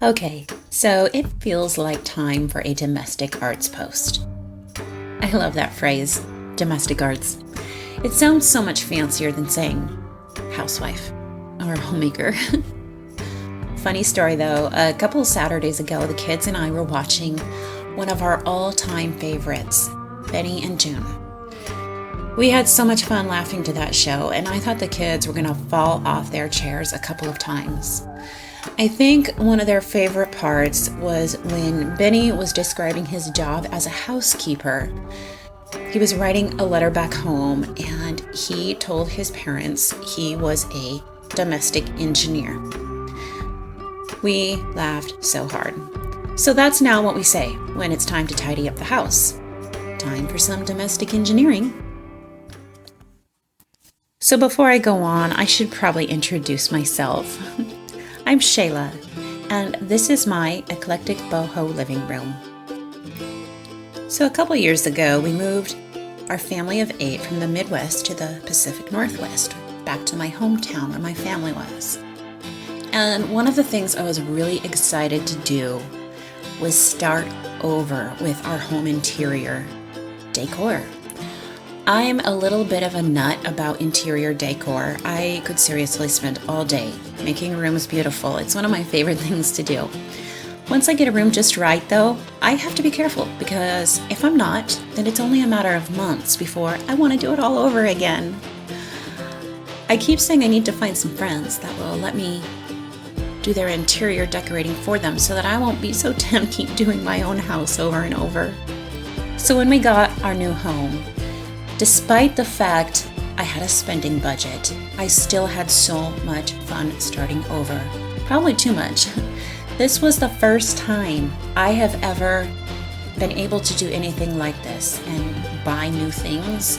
Okay, so it feels like time for a domestic arts post. I love that phrase, domestic arts. It sounds so much fancier than saying housewife or homemaker. Funny story though, a couple of Saturdays ago, the kids and I were watching one of our all-time favorites, Benny and June. We had so much fun laughing to that show, and I thought the kids were going to fall off their chairs a couple of times. I think one of their favorite parts was when Benny was describing his job as a housekeeper. He was writing a letter back home, and he told his parents he was a domestic engineer. We laughed so hard. So that's now what we say when it's time to tidy up the house. Time for some domestic engineering. So before I go on, I should probably introduce myself. I'm Shayla, and this is my Eclectic Boho living room. So a couple years ago, we moved our family of 8 from the Midwest to the Pacific Northwest, back to my hometown where my family was. And one of the things I was really excited to do was start over with our home interior decor. I'm a little bit of a nut about interior decor. I could seriously spend all day making rooms beautiful. It's one of my favorite things to do. Once I get a room just right though, I have to be careful because if I'm not, then it's only a matter of months before I want to do it all over again. I keep saying I need to find some friends that will let me do their interior decorating for them so that I won't be so tempted to keep doing my own house over and over. So when we got our new home, despite the fact I had a spending budget, I still had so much fun starting over. Probably too much. This was the first time I have ever been able to do anything like this and buy new things.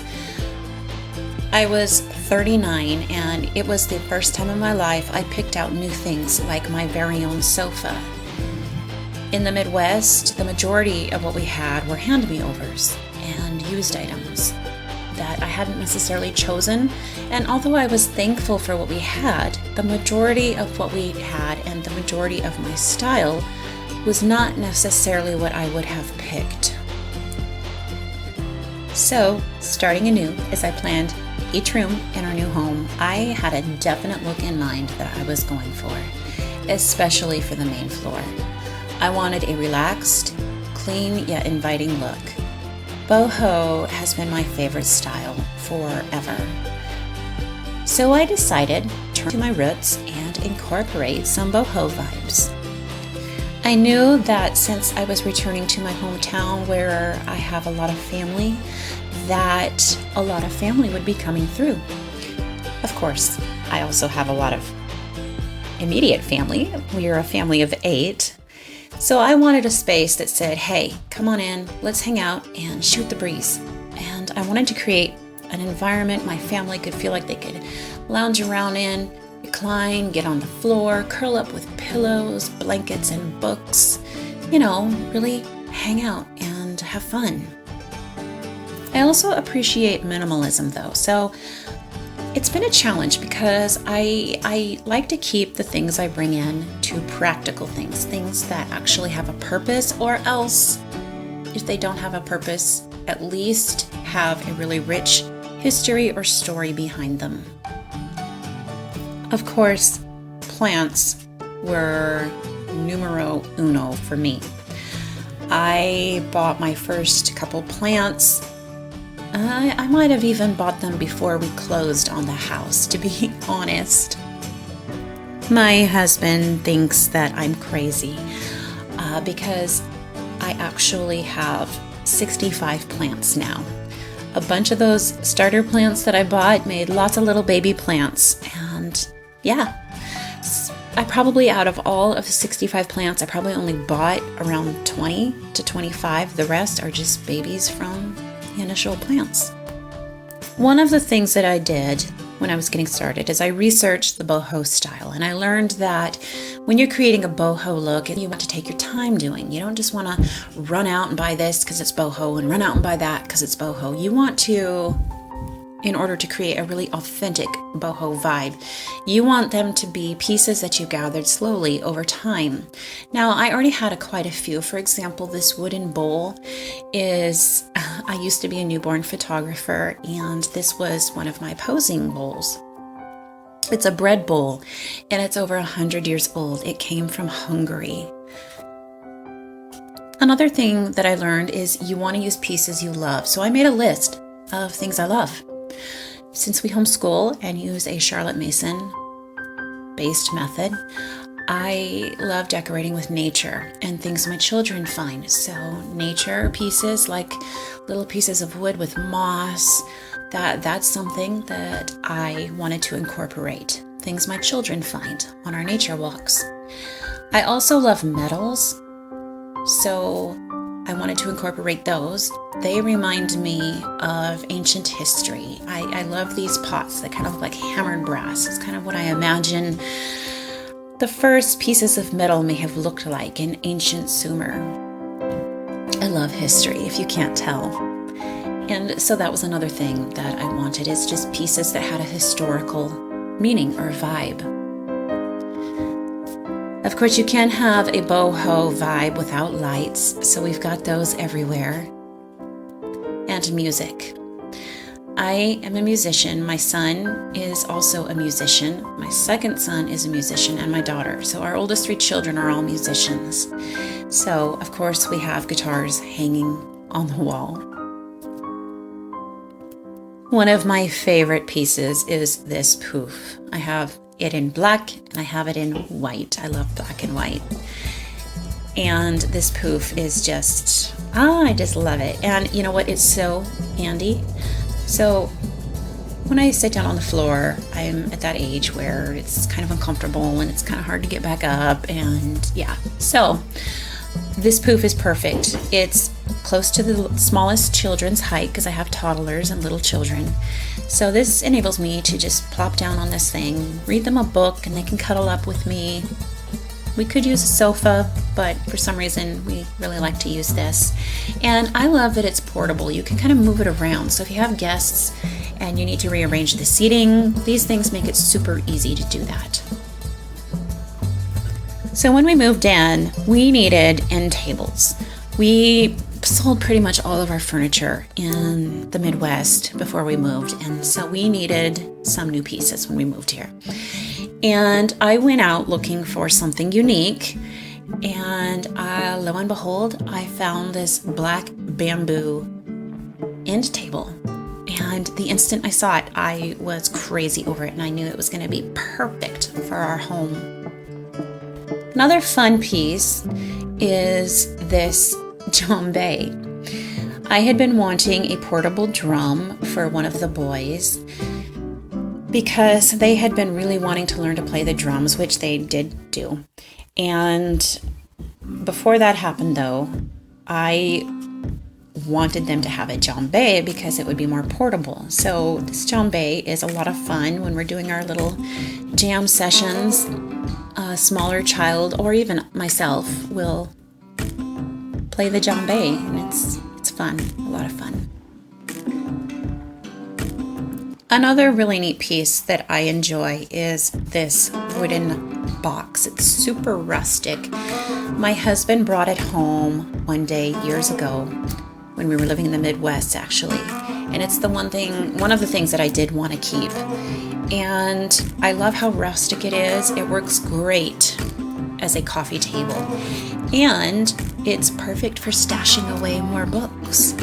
I was 39 and it was the first time in my life I picked out new things like my very own sofa. In the Midwest, the majority of what we had were hand-me-overs and used items that I hadn't necessarily chosen, and although I was thankful for what we had, the majority of what we had and the majority of my style was not necessarily what I would have picked. So, starting anew, as I planned each room in our new home, I had a definite look in mind that I was going for, especially for the main floor. I wanted a relaxed, clean yet inviting look. Boho has been my favorite style forever. So I decided to turn to my roots and incorporate some boho vibes. I knew that since I was returning to my hometown where I have a lot of family, that a lot of family would be coming through. Of course, I also have a lot of immediate family. We are a family of 8. So I wanted a space that said, hey, come on in, let's hang out and shoot the breeze. And I wanted to create an environment my family could feel like they could lounge around in, recline, get on the floor, curl up with pillows, blankets, and books. You know, really hang out and have fun. I also appreciate minimalism though, so it's been a challenge because I like to keep the things I bring in to practical things that actually have a purpose, or else, if they don't have a purpose, at least have a really rich history or story behind them. Of course, plants were numero uno for me. I bought my first couple plants. I might have even bought them before we closed on the house, to be honest. My husband thinks that I'm crazy because I actually have 65 plants now. A bunch of those starter plants that I bought made lots of little baby plants, and yeah, I probably, out of all of the 65 plants, I probably only bought around 20 to 25. The rest are just babies from the initial plants. One of the things that I did when I was getting started is I researched the boho style, and I learned that when you're creating a boho look, you want to take your time doing. You don't just want to run out and buy this because it's boho and run out and buy that because it's boho. You want to in order to create a really authentic boho vibe. You want them to be pieces that you gathered slowly over time. Now, I already had quite a few. For example, this wooden bowl is, I used to be a newborn photographer, and this was one of my posing bowls. It's a bread bowl, and it's over 100 years old. It came from Hungary. Another thing that I learned is you want to use pieces you love. So I made a list of things I love. Since we homeschool and use a Charlotte Mason based method, I love decorating with nature and things my children find. So nature pieces, like little pieces of wood with moss, that's something that I wanted to incorporate. Things my children find on our nature walks. I also love metals, so I wanted to incorporate those. They remind me of ancient history. I love these pots that kind of look like hammered brass. It's kind of what I imagine the first pieces of metal may have looked like in ancient Sumer. I love history, if you can't tell. And so that was another thing that I wanted, is just pieces that had a historical meaning or vibe. Of course, you can't have a boho vibe without lights, so we've got those everywhere. And music. I am a musician. My son is also a musician. My second son is a musician, and my daughter. So our oldest 3 children are all musicians. So, of course, we have guitars hanging on the wall. One of my favorite pieces is this Poof. I have it in black and I have it in white. I love black and white. And this Poof is just, I just love it. And you know what? It's so handy. So when I sit down on the floor, I'm at that age where it's kind of uncomfortable and it's kind of hard to get back up. And yeah, so this Poof is perfect. It's close to the smallest children's height because I have toddlers and little children. So this enables me to just plop down on this thing, read them a book, and they can cuddle up with me. We could use a sofa, but for some reason we really like to use this. And I love that it's portable. You can kind of move it around. So if you have guests and you need to rearrange the seating, these things make it super easy to do that. So when we moved in, we needed end tables. We sold pretty much all of our furniture in the Midwest before we moved, and so we needed some new pieces when we moved here. And I went out looking for something unique, and lo and behold, I found this black bamboo end table. And the instant I saw it, I was crazy over it, and I knew it was going to be perfect for our home. Another fun piece is this djembe. I had been wanting a portable drum for one of the boys because they had been really wanting to learn to play the drums, which they did do. And before that happened, though, I wanted them to have a djembe because it would be more portable. So this djembe is a lot of fun when we're doing our little jam sessions. A smaller child or even myself will play the djembe, and it's fun, a lot of fun. Another really neat piece that I enjoy is this wooden box. It's super rustic. My husband brought it home one day years ago when we were living in the Midwest, actually. And it's one of the things that I did want to keep. And I love how rustic it is. It works great as a coffee table. And it's perfect for stashing away more books.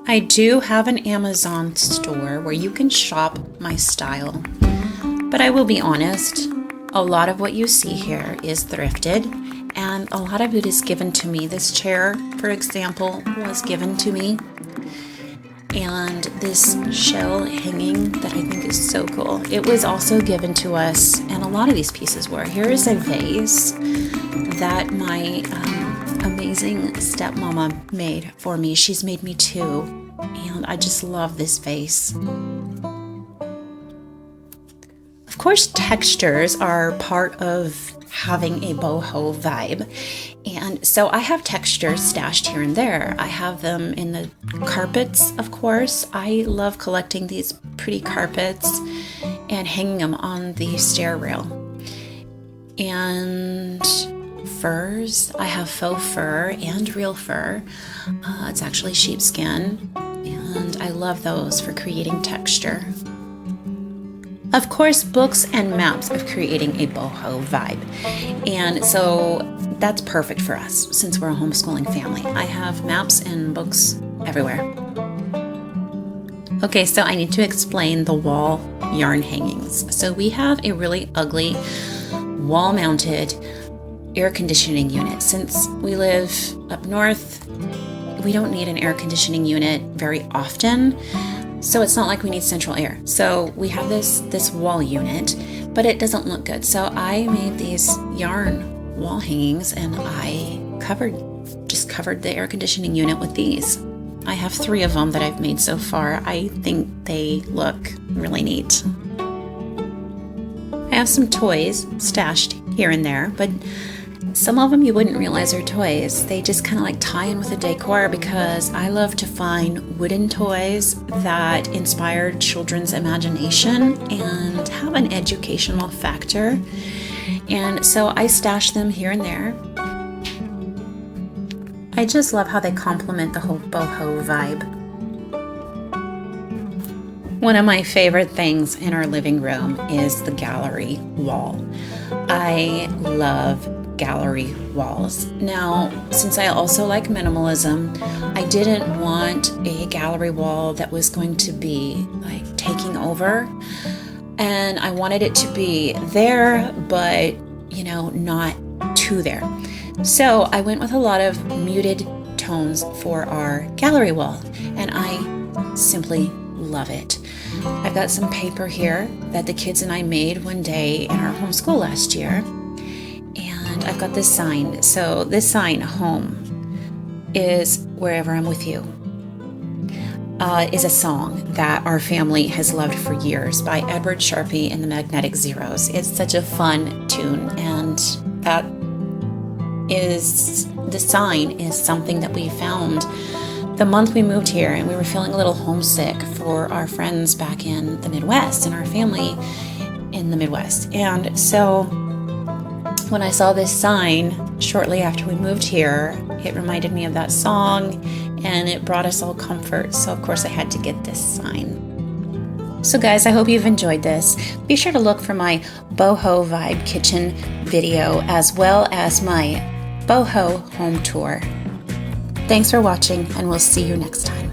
I do have an Amazon store where you can shop my style. But I will be honest, a lot of what you see here is thrifted, and a lot of it is given to me. This chair, for example, was given to me. And this shell hanging that I think is so cool, it was also given to us, and a lot of these pieces were. Here is a vase that my amazing stepmama made for me. She's made me 2, and I just love this vase. Of course, textures are part of having a boho vibe. And so I have textures stashed here and there. I have them in the carpets, of course. I love collecting these pretty carpets and hanging them on the stair rail. And furs, I have faux fur and real fur. It's actually sheepskin, and I love those for creating texture. Of course, books and maps of creating a boho vibe. And so that's perfect for us since we're a homeschooling family. I have maps and books everywhere. Okay, so I need to explain the wall yarn hangings. So we have a really ugly wall-mounted air conditioning unit. Since we live up north, we don't need an air conditioning unit very often. So it's not like we need central air. So we have this wall unit, but it doesn't look good. So I made these yarn wall hangings and I just covered the air conditioning unit with these. I have 3 of them that I've made so far. I think they look really neat. I have some toys stashed here and there, but some of them you wouldn't realize are toys. They just kind of like tie in with the decor because I love to find wooden toys that inspire children's imagination and have an educational factor. And so I stash them here and there. I just love how they complement the whole boho vibe. One of my favorite things in our living room is the gallery wall. I love gallery walls. Now, since I also like minimalism, I didn't want a gallery wall that was going to be like taking over. And I wanted it to be there, but not too there. So I went with a lot of muted tones for our gallery wall, and I simply love it. I've got some paper here that the kids and I made one day in our homeschool last year. And I've got this sign. So this sign, home, is wherever I'm with you, is a song that our family has loved for years by Edward Sharpe and the Magnetic Zeros. It's such a fun tune, and the sign is something that we found the month we moved here, and we were feeling a little homesick for our friends back in the Midwest and our family in the Midwest. And so when I saw this sign shortly after we moved here, it reminded me of that song and it brought us all comfort. So of course I had to get this sign. So guys, I hope you've enjoyed this. Be sure to look for my boho vibe kitchen video as well as my boho home tour. Thanks for watching, and we'll see you next time.